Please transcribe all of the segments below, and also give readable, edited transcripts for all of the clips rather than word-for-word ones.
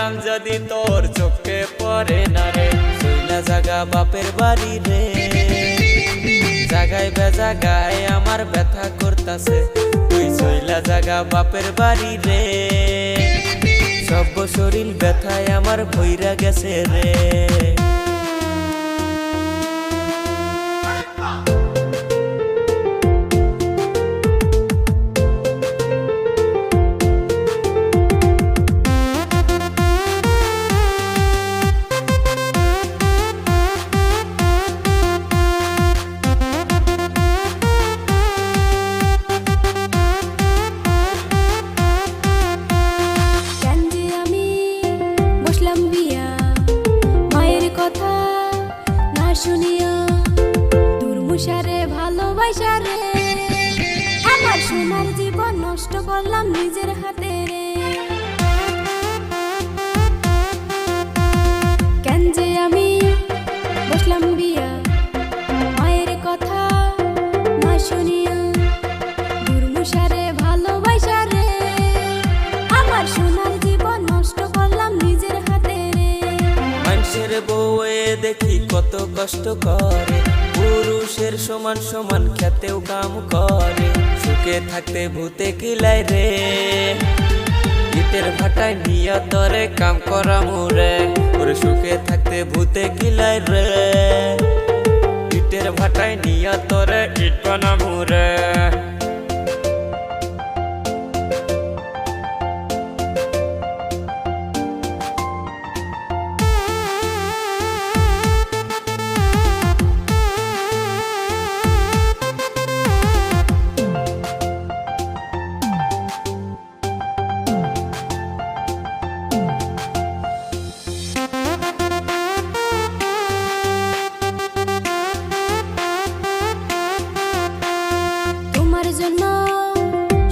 হারাম যদি তোর চোখে পড়ে না রে, চইলা জাগা বাপের বাড়ি রে। জাগায় বেজাগায় আমার ব্যথা করতাছে, তুই চইলা জাগা বাপের বাড়ি রে। সব শরীর ব্যথায় আমার ভইরা গেছে রে। শুনিয়া দুর্মুষারে ভালোবাসা রে, আমার সোনার জীবন নষ্ট করলাম নিজের হাতে রে। কেন যে আমি বসলাম বিয়া, মায়ের কথা না শুনিয়া দুর্মুষারে ভালোবাসা রে, আমার সোনার জীবন নষ্ট করলাম নিজের হাতে রে। মানুষের বউয়ে দেখি কত কষ্ট করে, পুরুষের সমান সমান খেতেও কাম করে। সুখে থাকতে ভূতে কিলায় রে, ইটের ভাটায় নিয়া তরে কাম করা মুরে। ওরে সুখে থাকতে ভূতে কিলায় রে, ইটের ভাটায় নিয়া তরে ইট বানামু রে।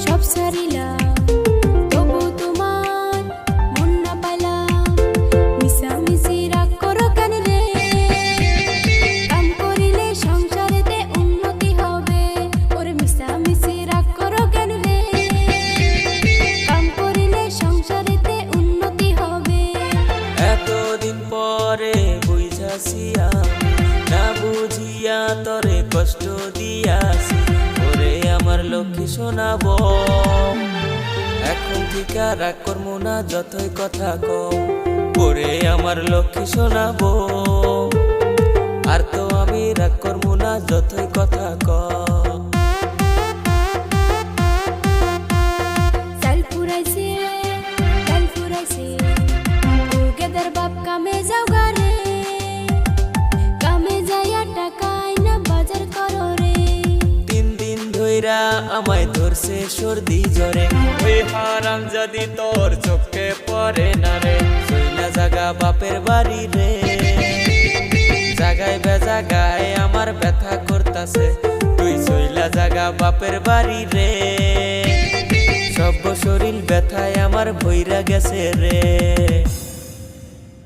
সব সারিলাম, তবু তোমার মন না পাইলাম। মিশামিশি রাগ করো কেন রে, কাম করিলে সংসারেতে উন্নতি হবে। ওরে মিশামিশি রাগ করো কেন রে, কাম করিলে সংসারেতে উন্নতি হবে। এতদিন পরে বুঝাছি আমি, না বুঝিয়া তরে কষ্ট দিয়াছি। ওরে আমার লক্ষ্মী শোনাবো, এখন থেকে রাগ করবো না যতই কথা কও। ওরে আমার লক্ষ্মী শোনাবো, আর তো আমি রাগ করবো না যতই কথা কও। চাল ফুরাইছে ওগেদের বাপ কামে যাও গারে, কামে যাইয়া টাকা আইনা বাজার করো রে। 3 দিন ধইরা আমায় ধরছে সর্দি জ্বরে, ওই হারাম যদি তোর চোখে পড়ে না রে, চইলা জাগা বাপের বাড়ি রে। জাগায় বেজাগায় আমার ব্যথা করতাছে, তুই চইলা জাগা বাপের বাড়ি রে। সব শরীর ব্যথায় আমার ভইরা গেছে রে।